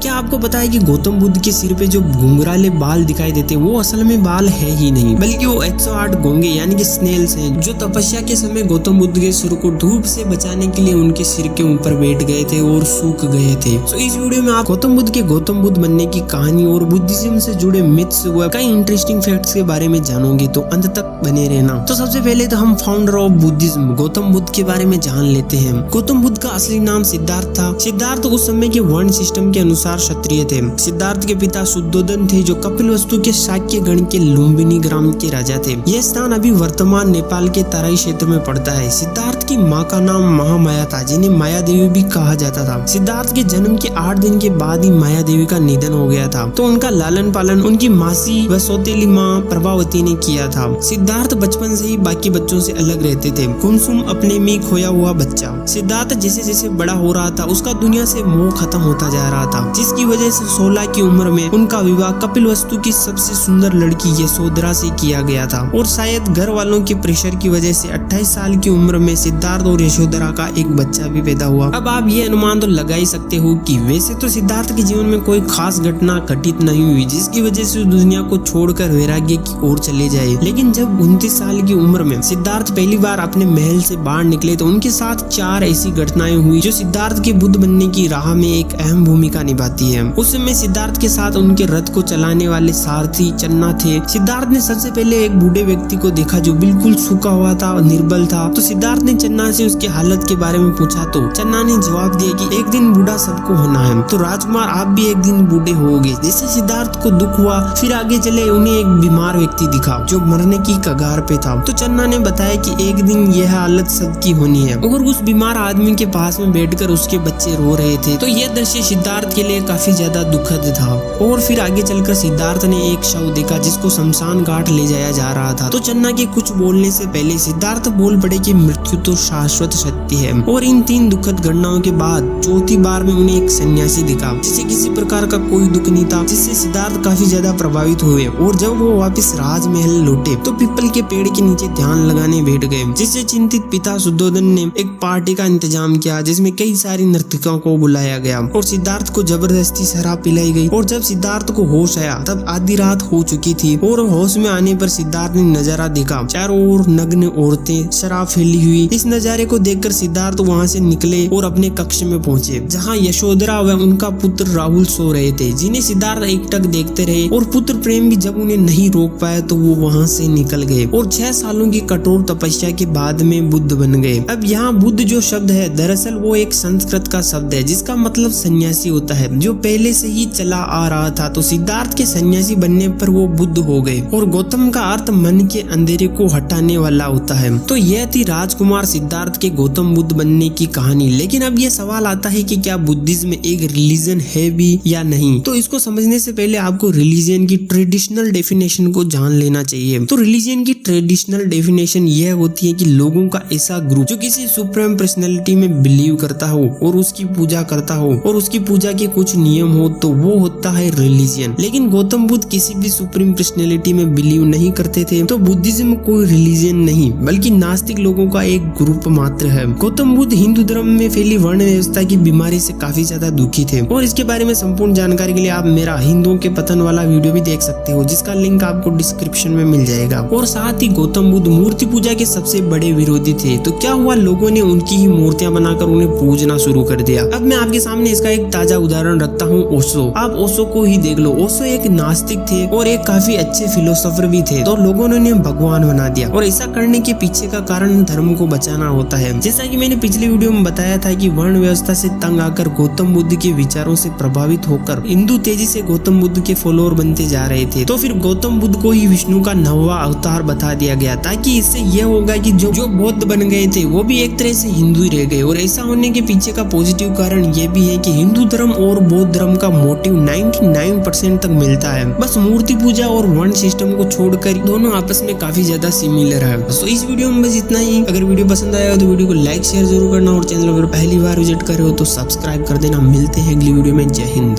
क्या आपको पता है कि गौतम बुद्ध के सिर पे जो घुंघराले बाल दिखाई देते वो असल में बाल है ही नहीं, बल्कि वो 108 घोंगे यानी कि स्नेल्स हैं, जो तपस्या के समय गौतम बुद्ध के सिर को धूप से बचाने के लिए उनके सिर के ऊपर बैठ गए थे और सूख गए थे। तो इस वीडियो में आप गौतम बुद्ध बनने की कहानी और बुद्धिज्म से जुड़े मिथ्स व कई इंटरेस्टिंग फैक्ट्स के बारे में जानोगे, तो अंत तक बने रहना। तो सबसे पहले तो हम founder of Buddhism Gautam Buddha के बारे में जान लेते हैं। गौतम बुद्ध का असली नाम सिद्धार्थ था। सिद्धार्थ उस समय के वर्ण सिस्टम के अनुसार क्षत्रिय थे। सिद्धार्थ के पिता शुद्धोदन थे, जो कपिलवस्तु के शाक्य गण के लुम्बिनी ग्राम के राजा थे। यह स्थान अभी वर्तमान नेपाल के तराई क्षेत्र में पड़ता है। सिद्धार्थ की माँ का नाम महामाया था, जिन्हें माया देवी भी कहा जाता था। सिद्धार्थ के जन्म के 8 दिन के बाद ही माया देवी का निधन हो गया था, तो उनका लालन पालन उनकी मासी व सौतेली माँ प्रभावती ने किया था। सिद्धार्थ बचपन से ही बाकी बच्चों से अलग रहते थे, गुमसुम अपने में खोया हुआ बच्चा। सिद्धार्थ जैसे जैसे बड़ा हो रहा था, उसका दुनिया से मोह खत्म होता जा रहा था, जिसकी वजह से 16 की उम्र में उनका विवाह कपिलवस्तु की सबसे सुंदर लड़की यशोधरा से किया गया था। और शायद घर वालों के प्रेशर की वजह से 28 साल की उम्र में सिद्धार्थ और यशोधरा का एक बच्चा भी पैदा हुआ। अब आप ये अनुमान तो लगा ही सकते हो कि वैसे तो सिद्धार्थ के जीवन में कोई खास घटना घटित नहीं हुई, जिसकी वजह से दुनिया को छोड़कर वैराग्य की ओर चले जाए। लेकिन जब 29 साल की उम्र में सिद्धार्थ पहली बार अपने महल से बाहर निकले, तो उनके साथ 4 ऐसी घटनाएं हुई जो सिद्धार्थ के बुद्ध बनने की राह में एक अहम भूमिका निभाती है। उस समय सिद्धार्थ के साथ उनके रथ को चलाने वाले सारथी चन्ना थे। सिद्धार्थ ने सबसे पहले एक बूढ़े व्यक्ति को देखा जो बिल्कुल सूखा हुआ था और निर्बल था। तो सिद्धार्थ ने चन्ना से उसकी हालत के बारे में पूछा, तो चन्ना ने जवाब दिया कि एक दिन बूढ़ा सबको होना है, तो राजकुमार आप भी एक दिन बूढ़े होगे। जिससे सिद्धार्थ को दुख हुआ। फिर आगे चले उन्हें एक बीमार व्यक्ति दिखा जो मरने की कगार पे था। तो चन्ना ने बताया कि एक दिन यह हालत सबकी होनी है, और उस बीमार आदमी के पास में बैठकर उसके बच्चे रो रहे थे। तो यह दृश्य सिद्धार्थ के लिए काफी ज्यादा दुखद था। और फिर आगे चलकर सिद्धार्थ ने एक शव देखा जिसको शमशान घाट ले जाया जा रहा था। तो चन्ना के कुछ बोलने से पहले सिद्धार्थ बोल पड़े कि मृत्यु तो शाश्वत सत्य है। और इन 3 दुखद घटनाओं के बाद चौथी बार में उन्हें एक सन्यासी दिखा, जिसे किसी प्रकार का कोई दुख नहीं था, जिससे सिद्धार्थ काफी ज्यादा प्रभावित हुए। और जब वो वापस राजमहल लौटे, तो पीपल के पेड़ के नीचे ध्यान लगाने बैठ गए। जिससे चिंतित पिता शुद्धोदन ने एक पार्टी का इंतजाम किया, जिसमें कई सारी नर्तकियों को बुलाया गया और सिद्धार्थ को जबरदस्ती शराब पिलाई गई। और जब सिद्धार्थ को होश आया, तब आधी रात हो चुकी थी। और होश में आने पर सिद्धार्थ ने नजारा देखा, चारों ओर नग्न औरतें, शराब फैली हुई। इस नजारे को देखकर सिद्धार्थ वहाँ से निकले और अपने कक्ष में पहुंचे, जहाँ यशोधरा व उनका पुत्र राहुल सो रहे थे, जिन्हें सिद्धार्थ एकटक देखते रहे। और पुत्र प्रेम भी जब उन्हें नहीं रोक पाया, तो वो वहाँ से निकल गए और 6 सालों की कठोर तपस्या के बाद में बुद्ध बन गए। अब यहाँ बुद्ध जो शब्द है, दरअसल वो एक संस्कृत का शब्द है, जिसका मतलब सन्यासी होता है, जो पहले से ही चला आ रहा था। तो सिद्धार्थ के सन्यासी बनने पर वो बुद्ध हो गए। और गौतम का अर्थ मन के अंधेरे को हटाने वाला होता है। तो यह थी राजकुमार सिद्धार्थ के गौतम बुद्ध बनने की कहानी। लेकिन अब ये सवाल आता है कि क्या बुद्धिज्म एक रिलीजन है भी या नहीं। तो इसको समझने से पहले आपको रिलीजन की ट्रेडिशनल डेफिनेशन को जान लेना चाहिए। तो रिलीजन की ट्रेडिशनल डेफिनेशन यह होती है कि लोगों का ऐसा ग्रुप जो किसी सुप्रीम पर्सनैलिटी में बिलीव करता हो और उसकी पूजा करता हो, और उसकी पूजा के कुछ नियम हो, तो वो होता है रिलीजन। लेकिन गौतम बुद्ध किसी भी सुप्रीम पर्सनैलिटी में बिलीव नहीं करते थे, तो बुद्धिज्म कोई रिलीजन नहीं बल्कि नास्तिक लोगों का एक ग्रुप मात्र है। गौतम बुद्ध हिंदू धर्म में फैली वर्ण व्यवस्था की बीमारी से काफी ज्यादा दुखी थे। और इसके बारे में संपूर्ण जानकारी के लिए आप मेरा हिंदुओं के पतन वाला वीडियो भी देख सकते हो, जिसका लिंक आपको डिस्क्रिप्शन में मिल जाएगा। और साथ ही गौतम बुद्ध मूर्ति पूजा के सबसे बड़े विरोधी थे। तो क्या हुआ, लोगों ने उनकी ही मूर्तियां बनाकर उन्हें पूजना शुरू कर दिया। अब मैं आपके सामने इसका एक ताजा उदाहरण रखता हूँ, ओशो। आप ओशो को ही देख लो। ओशो एक नास्तिक थे और एक काफी अच्छे फिलोसोफर भी थे। तो लोगों ने उन्हें भगवान बना दिया, और ऐसा करने के पीछे का कारण धर्म को बचाना होता है। जैसा कि मैंने पिछले वीडियो में बताया था कि वर्ण व्यवस्था से तंग आकर गौतम बुद्ध के विचारों से प्रभावित होकर हिंदू तेजी से गौतम बुद्ध के फॉलोअर बनते जा रहे थे। तो फिर गौतम बुद्ध को ही विष्णु का 9वां अवतार बता दिया गया, ताकि इससे यह होगा कि जो बौद्ध बन गए थे वो भी एक तरह से हिंदू ही रह गए। और ऐसा होने के पीछे का पॉजिटिव कारण ये भी है कि हिंदू धर्म और बौद्ध धर्म का मोटिव 99% तक मिलता है। बस मूर्ति पूजा और वर्ण सिस्टम को छोड़कर दोनों आपस में काफी ज्यादा सिमिलर है। तो इस वीडियो में बस इतना ही। अगर वीडियो पसंद आया हो तो वीडियो को लाइक शेयर जरूर करना, और चैनल पर पहली बार विजिट कर रहे हो तो सब्सक्राइब कर देना। मिलते हैं अगली वीडियो में। जय हिंद।